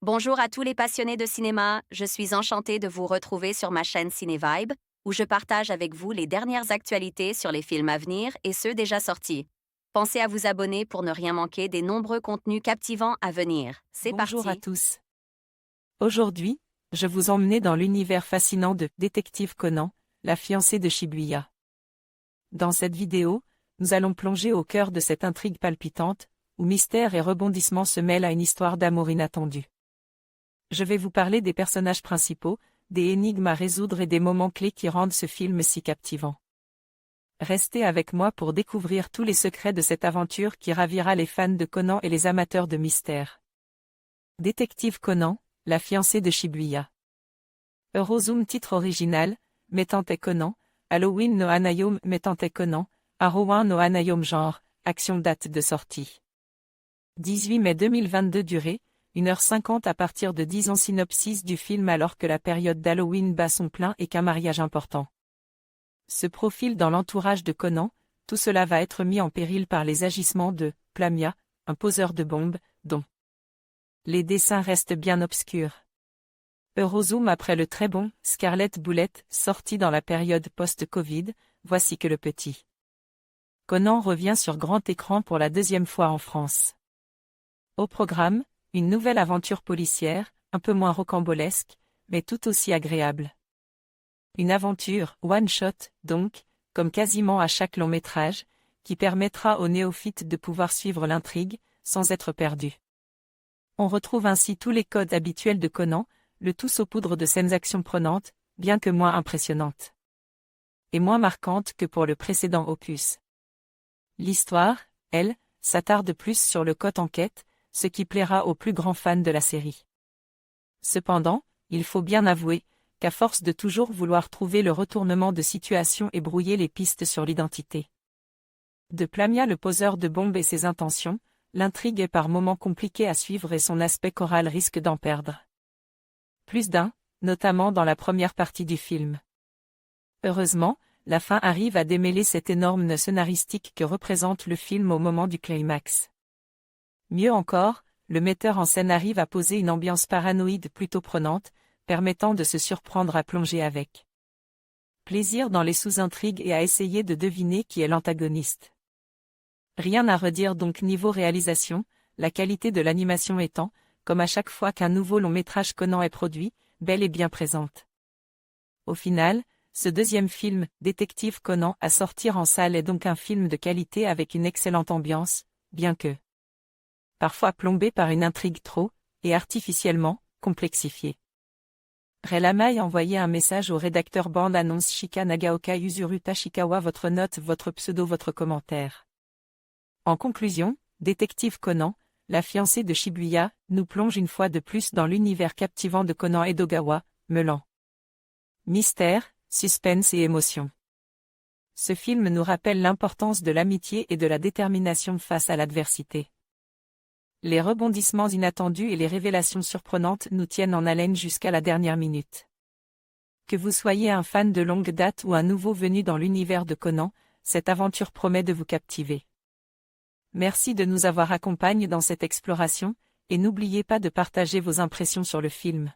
Bonjour à tous les passionnés de cinéma, je suis enchantée de vous retrouver sur ma chaîne CinéVibe, où je partage avec vous les dernières actualités sur les films à venir et ceux déjà sortis. Pensez à vous abonner pour ne rien manquer des nombreux contenus captivants à venir. C'est Bonjour à parti! tous. Aujourd'hui, je vous emmène dans l'univers fascinant de Détective Conan, la fiancée de Shibuya. Dans cette vidéo, nous allons plonger au cœur de cette intrigue palpitante, où mystère et rebondissement se mêlent à une histoire d'amour inattendue. Je vais vous parler des personnages principaux, des énigmes à résoudre et des moments clés qui rendent ce film si captivant. Restez avec moi pour découvrir tous les secrets de cette aventure qui ravira les fans de Conan et les amateurs de mystère. Détective Conan, la fiancée de Shibuya. Eurozoom titre original, Metante Conan, Halloween no Hanayome Metante Conan, Halloween no Hanayome genre, action date de sortie. 18 mai 2022 durée, 1h50 à partir de 10 ans synopsis du film alors que la période d'Halloween bat son plein et qu'un mariage important se profile dans l'entourage de Conan, tout cela va être mis en péril par les agissements de Plamia, un poseur de bombes, dont les dessins restent bien obscurs. Eurozoom après le très bon Scarlet Bullet, sorti dans la période post-Covid, voici que le petit Conan revient sur grand écran pour la deuxième fois en France. Au programme, une nouvelle aventure policière, un peu moins rocambolesque, mais tout aussi agréable. Une aventure, one-shot, donc, comme quasiment à chaque long métrage, qui permettra aux néophytes de pouvoir suivre l'intrigue, sans être perdus. On retrouve ainsi tous les codes habituels de Conan, le tout saupoudre de scènes actions prenantes, bien que moins impressionnantes. Et moins marquantes que pour le précédent opus. L'histoire, elle, s'attarde plus sur le côté enquête, ce qui plaira aux plus grands fans de la série. Cependant, il faut bien avouer, qu'à force de toujours vouloir trouver le retournement de situation et brouiller les pistes sur l'identité de Plamia le poseur de bombes et ses intentions, l'intrigue est par moments compliquée à suivre et son aspect choral risque d'en perdre plus d'un, notamment dans la première partie du film. Heureusement, la fin arrive à démêler cette énorme nœud scénaristique que représente le film au moment du climax. Mieux encore, le metteur en scène arrive à poser une ambiance paranoïde plutôt prenante, permettant de se surprendre à plonger avec plaisir dans les sous-intrigues et à essayer de deviner qui est l'antagoniste. Rien à redire donc niveau réalisation, la qualité de l'animation étant, comme à chaque fois qu'un nouveau long-métrage Conan est produit, bel et bien présente. Au final, ce deuxième film, Détective Conan, à sortir en salle est donc un film de qualité avec une excellente ambiance, bien que parfois plombé par une intrigue trop, et artificiellement, complexifiée. Relamai envoyait un message au rédacteur bande-annonce Shika Nagaoka Yuzuru Tashikawa. Votre note, votre pseudo, votre commentaire. En conclusion, Détective Conan, la fiancée de Shibuya, nous plonge une fois de plus dans l'univers captivant de Conan Edogawa, mêlant mystère, suspense et émotion. Ce film nous rappelle l'importance de l'amitié et de la détermination face à l'adversité. Les rebondissements inattendus et les révélations surprenantes nous tiennent en haleine jusqu'à la dernière minute. Que vous soyez un fan de longue date ou un nouveau venu dans l'univers de Conan, cette aventure promet de vous captiver. Merci de nous avoir accompagnés dans cette exploration, et n'oubliez pas de partager vos impressions sur le film.